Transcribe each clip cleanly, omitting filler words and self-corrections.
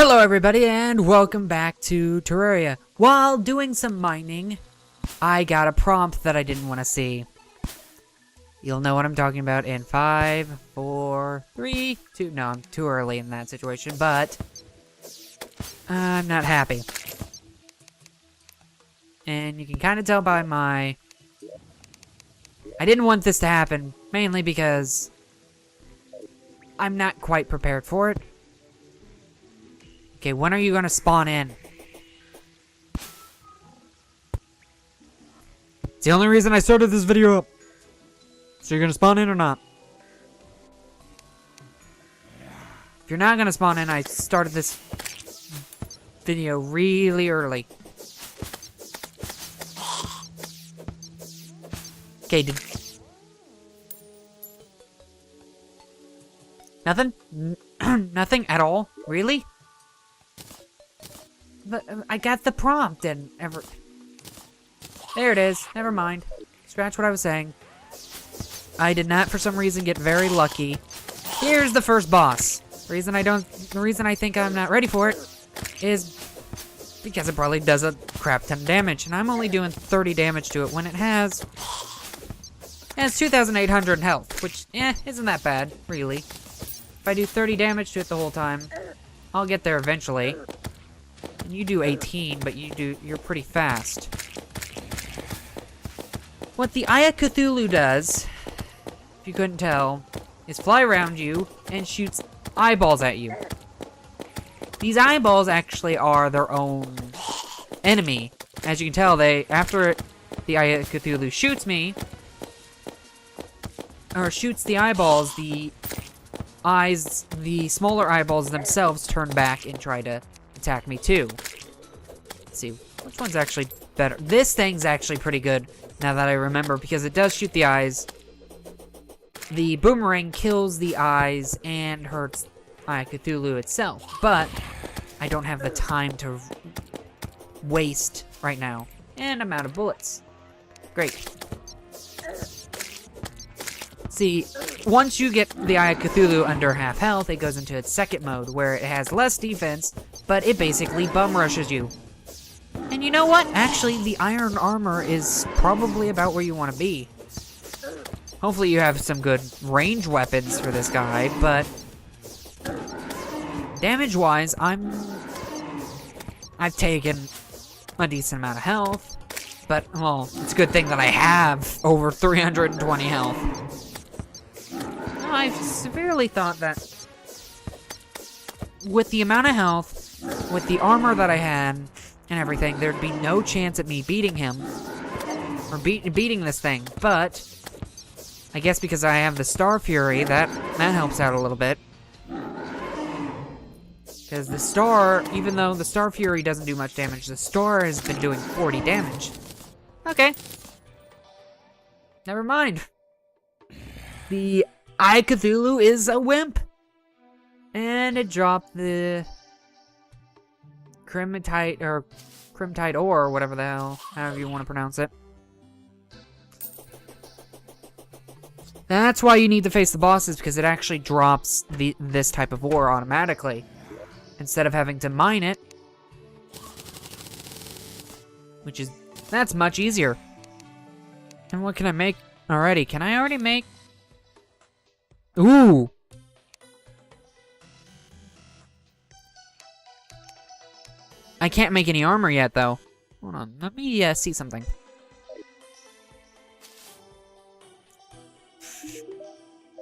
Hello everybody and welcome back to Terraria. While doing some mining, I got a prompt that I didn't want to see. You'll know what I'm talking about in 5, 4, 3, 2... No, I'm too early in that situation, but I'm not happy. And you can kind of tell by my... I didn't want this to happen, mainly because I'm not quite prepared for it. Okay, when are you gonna spawn in? It's the only reason I started this video up. So you're gonna spawn in or not? If you're not gonna spawn in, I started this video really early. Okay, Nothing? Nothing at all? Really? But I got the prompt and there it is. Never mind. Scratch what I was saying. I did not, for some reason, get very lucky. Here's the first boss. The reason I think I'm not ready for it is because it probably does a crap ton of damage, and I'm only doing 30 damage to it when it has 2,800 health, which, isn't that bad, really. If I do 30 damage to it the whole time, I'll get there eventually. And you do 18, but you're pretty fast. What the Eye of Cthulhu does, if you couldn't tell, is fly around you and shoots eyeballs at you. These eyeballs actually are their own enemy. As you can tell, after the Eye of Cthulhu shoots me, or shoots the eyeballs, the smaller eyeballs themselves turn back and try to attack me too. Let's see, which one's actually better? This thing's actually pretty good, now that I remember, because it does shoot the eyes. The boomerang kills the eyes and hurts Eye of Cthulhu itself, but I don't have the time to waste right now. And I'm out of bullets. Great. See, once you get the Eye of Cthulhu under half health, it goes into its second mode, where it has less defense, but it basically bum rushes you. And you know what? Actually, the iron armor is probably about where you want to be. Hopefully you have some good range weapons for this guy, but damage-wise, I've taken a decent amount of health, but, well, it's a good thing that I have over 320 health. I've severely thought that with the amount of health, with the armor that I had, and everything, there'd be no chance at me beating him, or beating this thing, but I guess because I have the Star Fury, that helps out a little bit. Because the Star, even though the Star Fury doesn't do much damage, the Star has been doing 40 damage. Okay. Never mind. The Eye of Cthulhu is a wimp. And it dropped the Crimtite ore, or whatever the hell, however you want to pronounce it. That's why you need to face the bosses, because it actually drops this type of ore automatically, instead of having to mine it, that's much easier. And what can I make already? Can I already make? Ooh! I can't make any armor yet, though. Hold on, let me see something.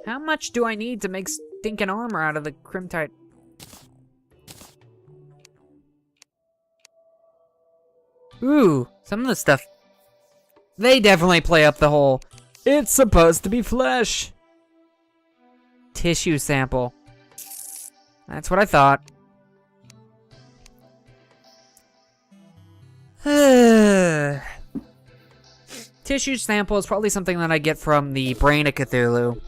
How much do I need to make stinking armor out of the Crimtite? Ooh, some of the stuff. They definitely play up the whole, it's supposed to be flesh. Tissue sample. That's what I thought. Tissue sample is probably something that I get from the Brain of Cthulhu.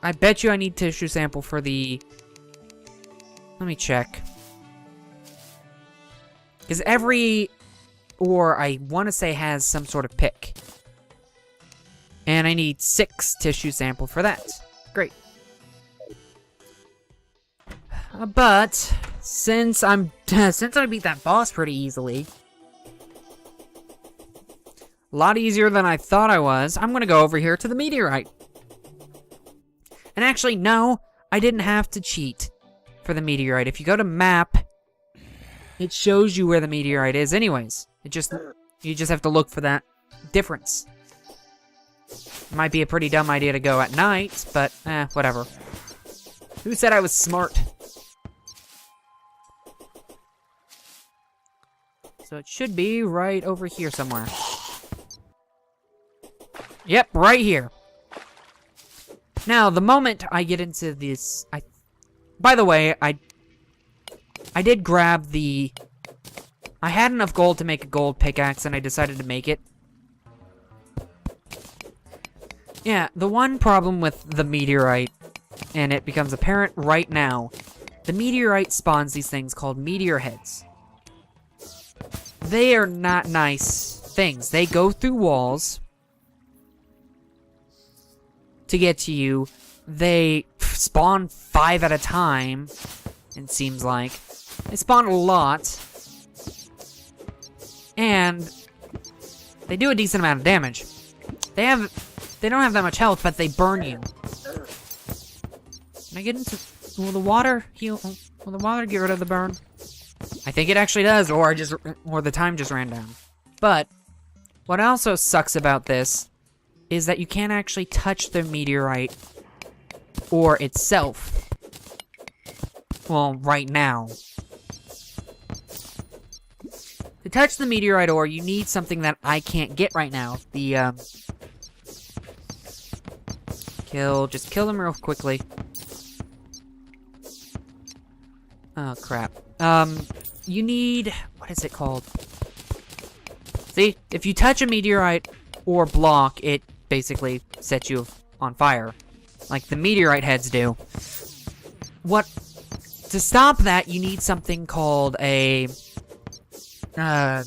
I bet you I need tissue sample for the... Let me check. Because every ore, I want to say, has some sort of pick. And I need 6 tissue sample for that. Great. But since I beat that boss pretty easily, a lot easier than I thought I was, I'm gonna go over here to the meteorite. And actually, no, I didn't have to cheat for the meteorite. If you go to map, it shows you where the meteorite is anyways. You just have to look for that difference. It might be a pretty dumb idea to go at night, but whatever. Who said I was smart? So it should be right over here somewhere. Yep, right here. Now, the moment I get into this... By the way, I did grab the... I had enough gold to make a gold pickaxe, and I decided to make it. Yeah, the one problem with the meteorite, and it becomes apparent right now, the meteorite spawns these things called meteor heads. They are not nice things. They go through walls to get to you. They spawn 5 at a time, it seems like. They spawn a lot. And they do a decent amount of damage. They don't have that much health, but they burn you. Can I get into... Will the water heal... Will the water get rid of the burn? I think it actually does, or the time just ran down. But what also sucks about this is that you can't actually touch the meteorite ore itself. Well, right now. To touch the meteorite ore, you need something that I can't get right now. The, just kill them real quickly. Oh, crap. You need... What is it called? See? If you touch a meteorite or block, it basically sets you on fire. Like the meteorite heads do. To stop that, you need something called a... Well,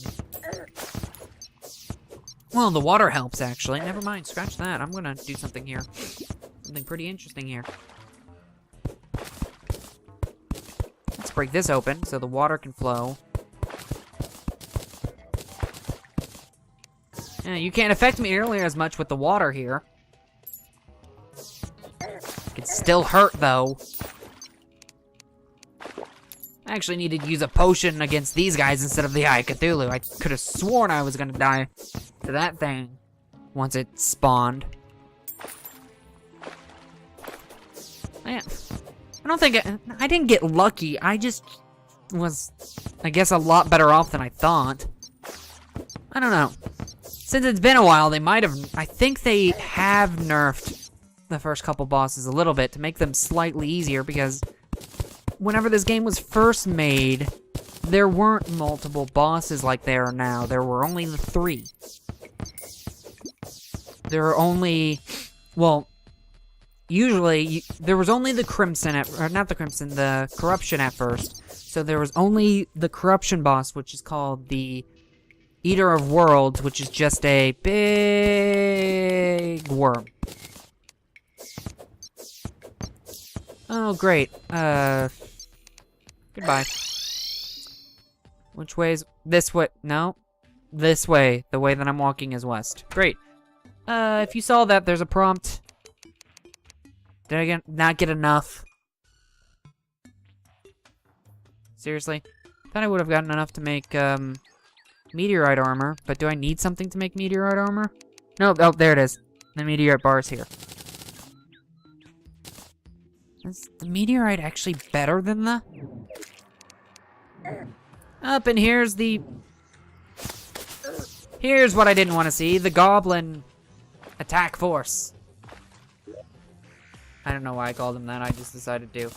the water helps, actually. Never mind, scratch that. I'm gonna do something here. Something pretty interesting here. Let's break this open so the water can flow. Yeah, you can't affect me nearly as much with the water here. It can still hurt, though. I actually needed to use a potion against these guys instead of the Eye of Cthulhu. I could have sworn I was gonna die to that thing once it spawned. I don't think I didn't get lucky. I just was, I guess, a lot better off than I thought. I don't know. Since it's been a while, they might have... I think they have nerfed the first couple bosses a little bit to make them slightly easier, because whenever this game was first made, there weren't multiple bosses like there are now. There were only the 3. There were only... Well... Usually, there was only the Crimson, or not the Crimson, the Corruption at first. So there was only the Corruption boss, which is called the Eater of Worlds, which is just a big worm. Oh, great. Goodbye. Which way is... This way. No. This way. The way that I'm walking is west. Great. If you saw that, there's a prompt... Did I not get enough? Seriously? Thought I would have gotten enough to make, meteorite armor. But do I need something to make meteorite armor? No, oh, there it is. The meteorite bar is here. Is the meteorite actually better than the... Up, and here's the... Here's what I didn't want to see. The goblin attack force. I don't know why I called them that, I just decided to.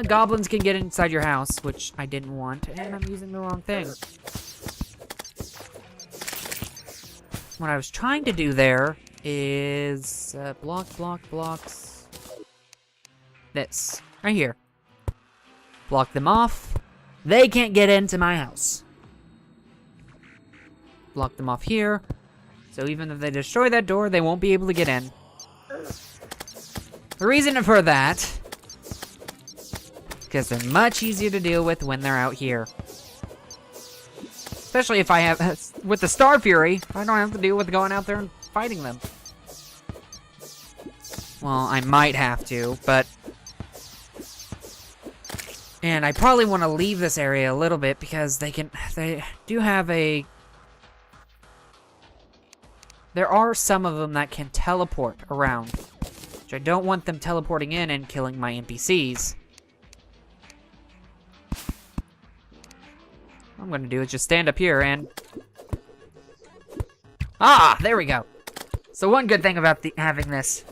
Goblins can get inside your house, which I didn't want, and I'm using the wrong thing. What I was trying to do there is... blocks. This. Right here. Block them off. They can't get into my house. Block them off here. So even if they destroy that door, they won't be able to get in. The reason for that because they're much easier to deal with when they're out here. Especially if I have, with the Star Fury, I don't have to deal with going out there and fighting them. Well, I might have to, but... And I probably want to leave this area a little bit because they do have a... There are some of them that can teleport around, which I don't want them teleporting in and killing my NPCs. What I'm gonna do is just stand up here and... Ah, there we go. So one good thing about having this...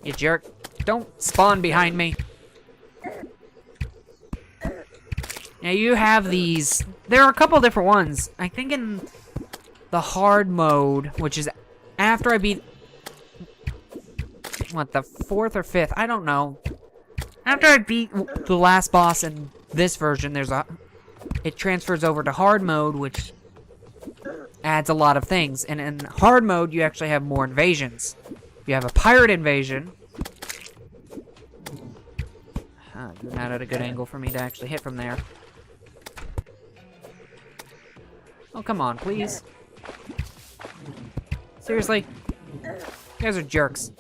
You jerk. Don't spawn behind me. Now you have these... There are a couple different ones. I think in the hard mode, which is after I beat... What, the 4th or 5th? I don't know. After I beat the last boss in this version, it transfers over to hard mode, which adds a lot of things. And in hard mode, you actually have more invasions. You have a pirate invasion. You're not at a good angle for me to actually hit from there. Oh, come on, please. Seriously? You guys are jerks.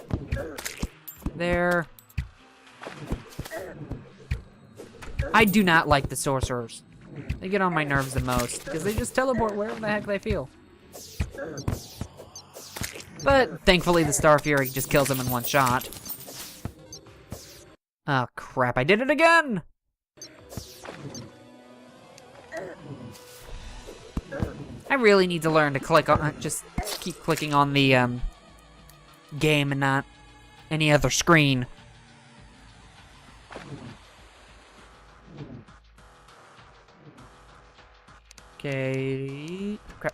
There. I do not like the sorcerers. They get on my nerves the most, because they just teleport wherever the heck they feel. But, thankfully, the Star Fury just kills them in one shot. Oh, crap, I did it again! I really need to learn to click on... just keep clicking on the, game and not any other screen. Okay... Crap.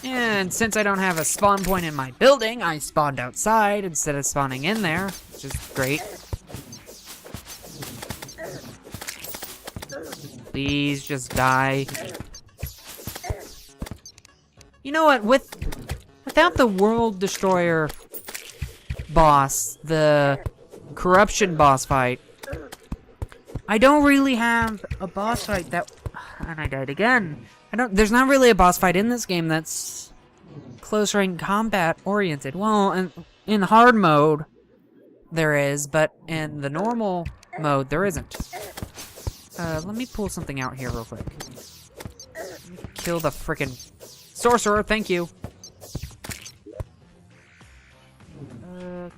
And since I don't have a spawn point in my building, I spawned outside instead of spawning in there, which is great. Please just die. You know what? Without the World Destroyer boss, the corruption boss fight, I don't really have a boss fight that... And I died again. There's not really a boss fight in this game that's close range combat oriented. Well, in hard mode, there is, but in the normal mode, there isn't. Let me pull something out here real quick. Kill the frickin' sorcerer, thank you.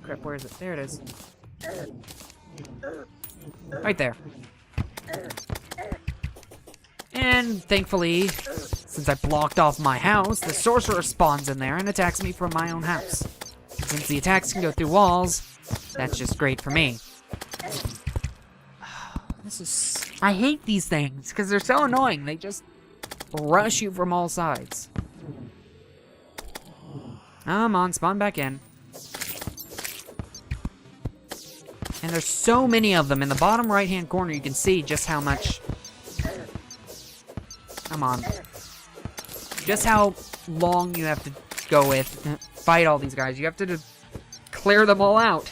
Crap, where is it? There it is. Right there. And thankfully, since I blocked off my house, the sorcerer spawns in there and attacks me from my own house. Since the attacks can go through walls, that's just great for me. I hate these things because they're so annoying. They just rush you from all sides. Come on, spawn back in. And there's so many of them. In the bottom right-hand corner, you can see just how much... Come on. Just how long you have to go with, fight all these guys. You have to just clear them all out.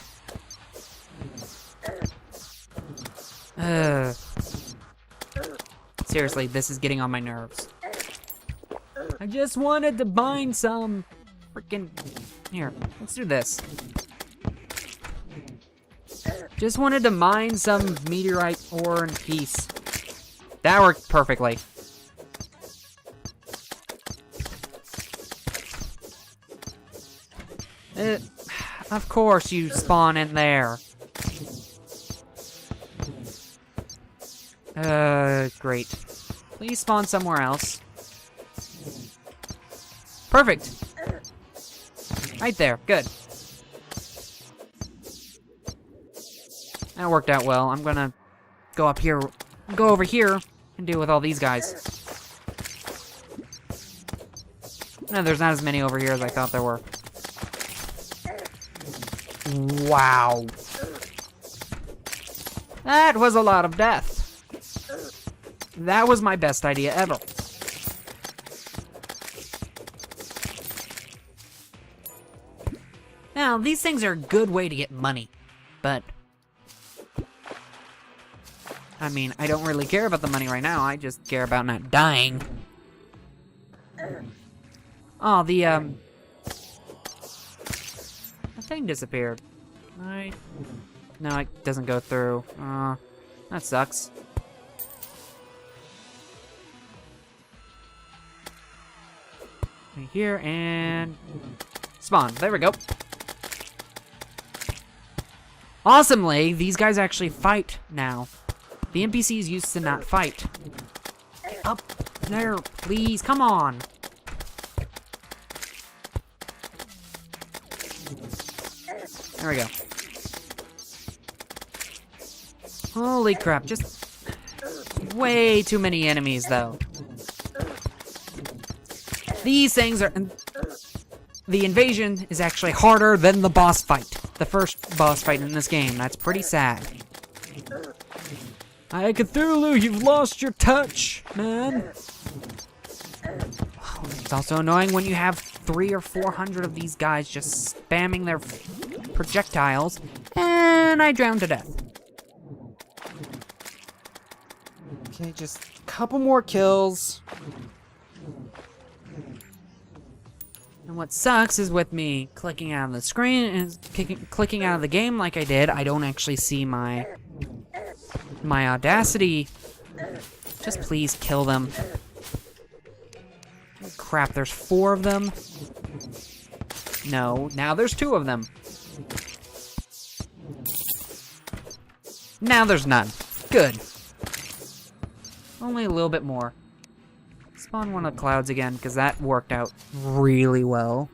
Seriously, this is getting on my nerves. I just wanted to bind some freaking... Here, let's do this. Just wanted to mine some meteorite ore in peace. That worked perfectly. Of course you spawn in there. Great. Please spawn somewhere else. Perfect. Right there, good. That worked out well. I'm gonna go up here, go over here, and deal with all these guys. No, there's not as many over here as I thought there were. Wow. That was a lot of death. That was my best idea ever. Now, these things are a good way to get money, but I mean, I don't really care about the money right now. I just care about not dying. Oh, the thing disappeared. No, it doesn't go through. That sucks. Right here, and spawn. There we go. Awesomely, these guys actually fight now. The NPCs used to not fight. Up there, please, come on. There we go. Holy crap, just way too many enemies, though. These things are... The invasion is actually harder than the boss fight. The first boss fight in this game. That's pretty sad. Hi, Cthulhu, you've lost your touch, man. It's also annoying when you have 300 or 400 of these guys just spamming their projectiles, and I drowned to death. Okay, just a couple more kills. And what sucks is with me clicking out of the screen and clicking out of the game like I did, I don't actually see my Audacity. Just please kill them. Oh, crap, there's 4 of them. No, now there's 2 of them. Now there's none. Good. Only a little bit more. Spawn one of the clouds again, because that worked out really well.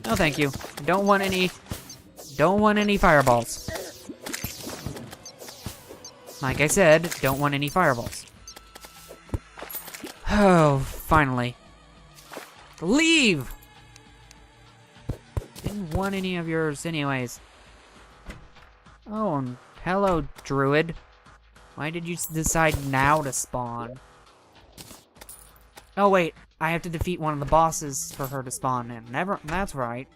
No, thank you. Don't want any fireballs. Like I said, don't want any fireballs. Oh, finally. Leave! Didn't want any of yours anyways. Oh, and hello, Druid. Why did you decide now to spawn? Oh wait, I have to defeat one of the bosses for her to spawn in. That's right.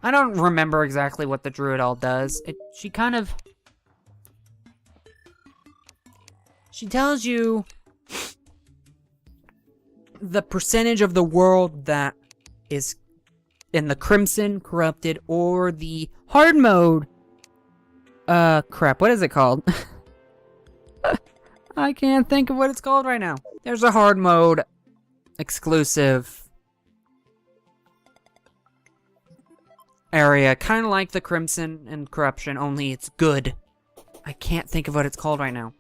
I don't remember exactly what the Druid all does. She tells you the percentage of the world that is in the Crimson, Corrupted, or the hard mode. Crap, what is it called? I can't think of what it's called right now. There's a hard mode exclusive area, kind of like the Crimson and Corruption, only it's good. I can't think of what it's called right now.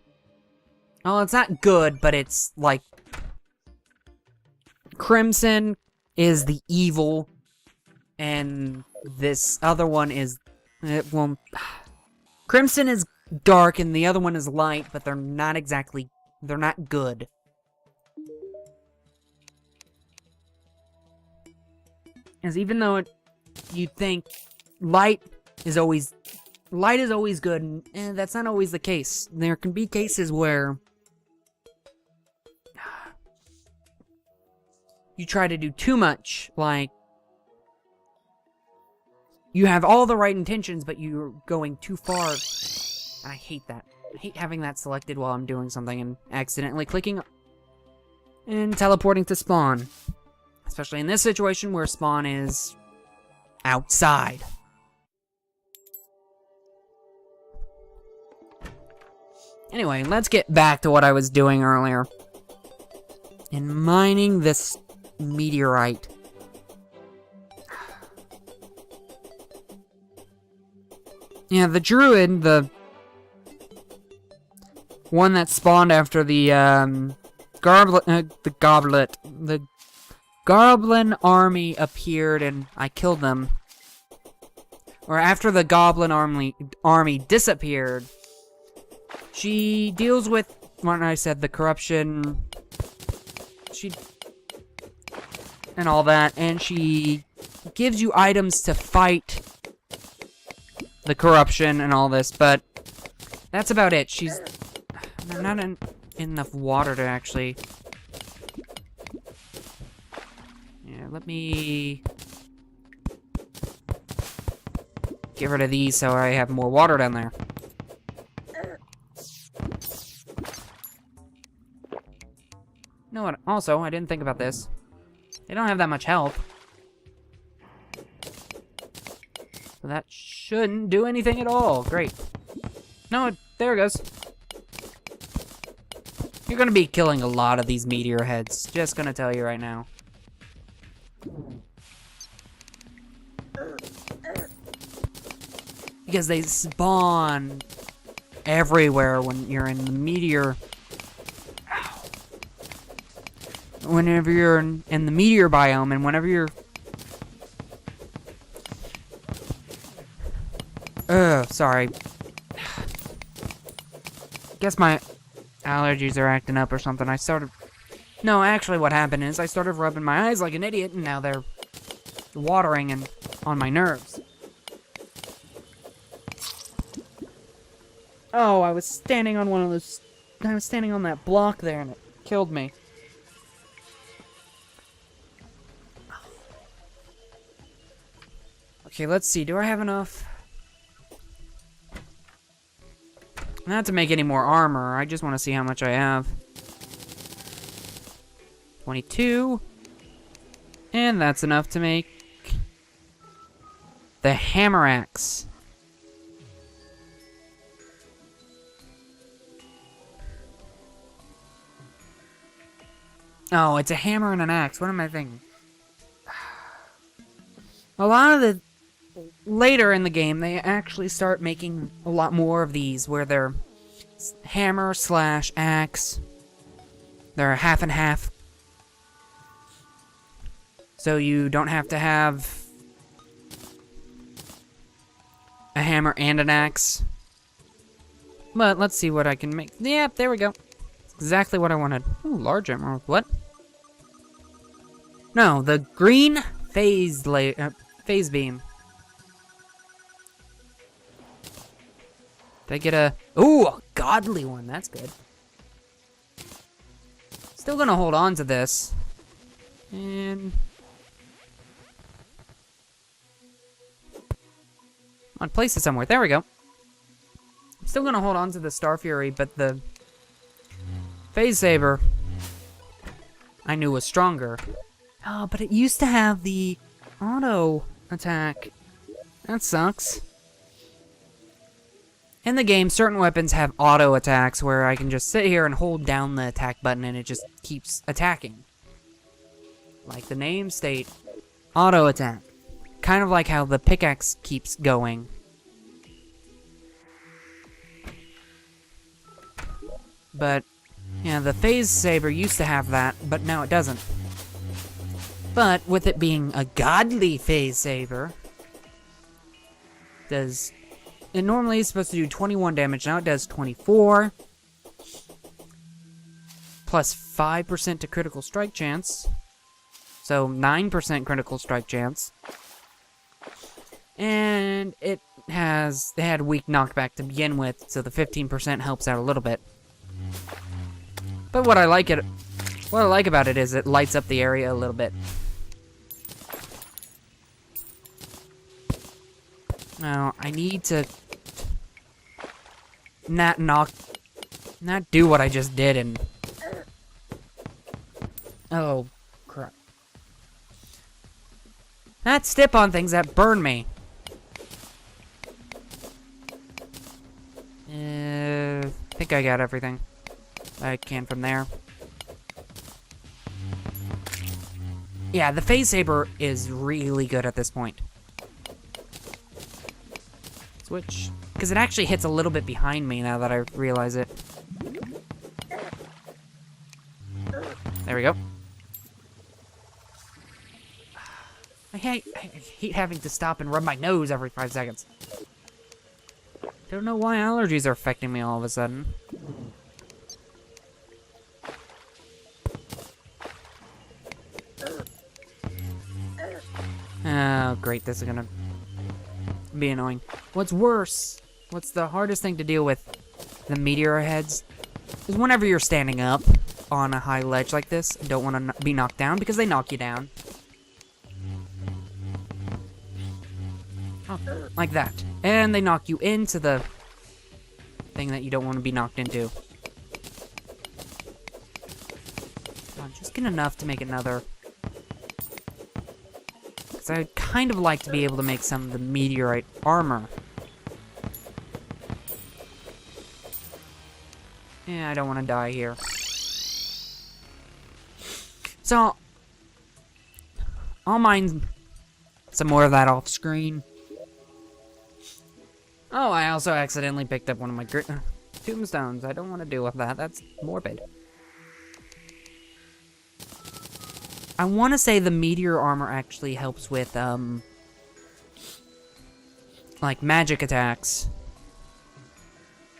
Oh, it's not good, but it's like... Crimson is the evil, and this other one is... Crimson is dark, and the other one is light, but they're not exactly... They're not good. As even though you'd think light is always good, and that's not always the case. There can be cases where you try to do too much, like you have all the right intentions, but you're going too far. And I hate that. I hate having that selected while I'm doing something and accidentally clicking and teleporting to spawn. Especially in this situation where spawn is outside. Anyway, let's get back to what I was doing earlier. In mining this meteorite. Yeah, the Druid, the one that spawned after the Goblin army appeared and I killed them. Or after the Goblin army disappeared, she deals with, when I said the corruption, and all that, and she gives you items to fight the corruption and all this, but that's about it. I'm not in enough water to actually... Yeah, let me... get rid of these so I have more water down there. You know what? Also, I didn't think about this. They don't have that much health. So that shouldn't do anything at all. Great. No, there it goes. You're gonna be killing a lot of these meteor heads. Just gonna tell you right now. Because they spawn everywhere when you're in the meteor. Whenever you're in the meteor biome, and whenever you're... sorry. Guess my allergies are acting up or something. No, actually what happened is I started rubbing my eyes like an idiot, and now they're watering and on my nerves. Oh, I was standing on one of those... I was standing on that block there, and it killed me. Okay, let's see. Do I have enough? Not to make any more armor. I just want to see how much I have. 22. And that's enough to make the hammer axe. Oh, it's a hammer and an axe. What am I thinking? A lot of the... Later in the game, they actually start making a lot more of these, where they're hammer slash axe. They're half and half. So you don't have to have a hammer and an axe. But let's see what I can make. Yep, there we go. Exactly what I wanted. Ooh, large emerald. What? No, the green phase beam. Did I get a... Ooh, a godly one. That's good. Still gonna hold on to this. And... I'll place it somewhere. There we go. I'm still gonna hold on to the Star Fury, but the... Phase Saber... I knew was stronger. Oh, but it used to have the... auto attack. That sucks. In the game, certain weapons have auto attacks where I can just sit here and hold down the attack button and it just keeps attacking. Like the name state, auto attack. Kind of like how the pickaxe keeps going. But, yeah, the Phase Saber used to have that, but now it doesn't. But, with it being a godly Phase Saber, it normally is supposed to do 21 damage, now it does 24. Plus 5% to critical strike chance. So 9% critical strike chance. And it had weak knockback to begin with, so the 15% helps out a little bit. But what I like about it is it lights up the area a little bit. Now, I need to not do what I just did and... Oh, crap. Not step on things that burn me. I think I got everything I can from there. Yeah, the Phase Saber is really good at this point. Switch. Because it actually hits a little bit behind me now that I realize it. There we go. I hate having to stop and rub my nose every 5 seconds. Don't know why allergies are affecting me all of a sudden. Oh, great. This is gonna be annoying. What's worse? What's the hardest thing to deal with? The meteor heads? is whenever you're standing up on a high ledge like this, you don't want to be knocked down because they knock you down. Oh, like that. And they knock you into the thing that you don't want to be knocked into. Come on, just get enough to make another. Because I'd kind of like to be able to make some of the meteorite armor. Yeah, I don't want to die here. So, I'll mine some more of that off screen. Oh, I also accidentally picked up one of my tombstones. I don't want to deal with that. That's morbid. I want to say the meteor armor actually helps with, like, magic attacks.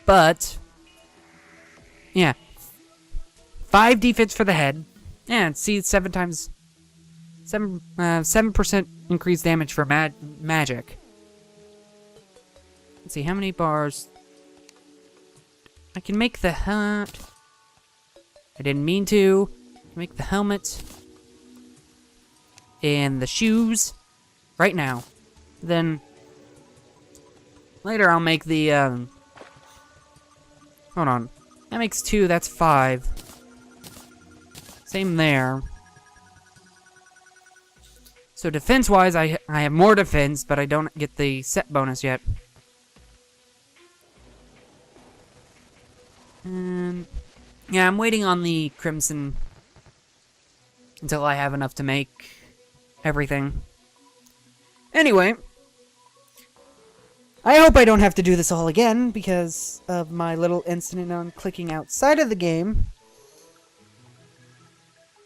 But, yeah. 5 defense for the head. And see, 7% increased damage for magic. Let's see, how many bars? I can make the hat. I didn't mean to. Make the helmet. And the shoes. Right now. Then, later I'll make the, hold on. That makes 2, that's 5. Same there. So defense-wise, I have more defense, but I don't get the set bonus yet. And yeah, I'm waiting on the crimson until I have enough to make everything. Anyway, I hope I don't have to do this all again because of my little incident on clicking outside of the game.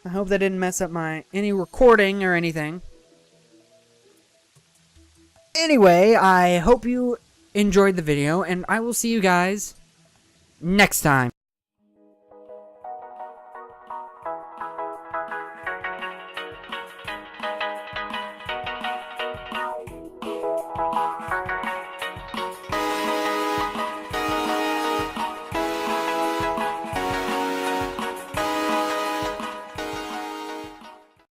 I hope that didn't mess up any recording or anything. Anyway, I hope you enjoyed the video, and I will see you guys next time.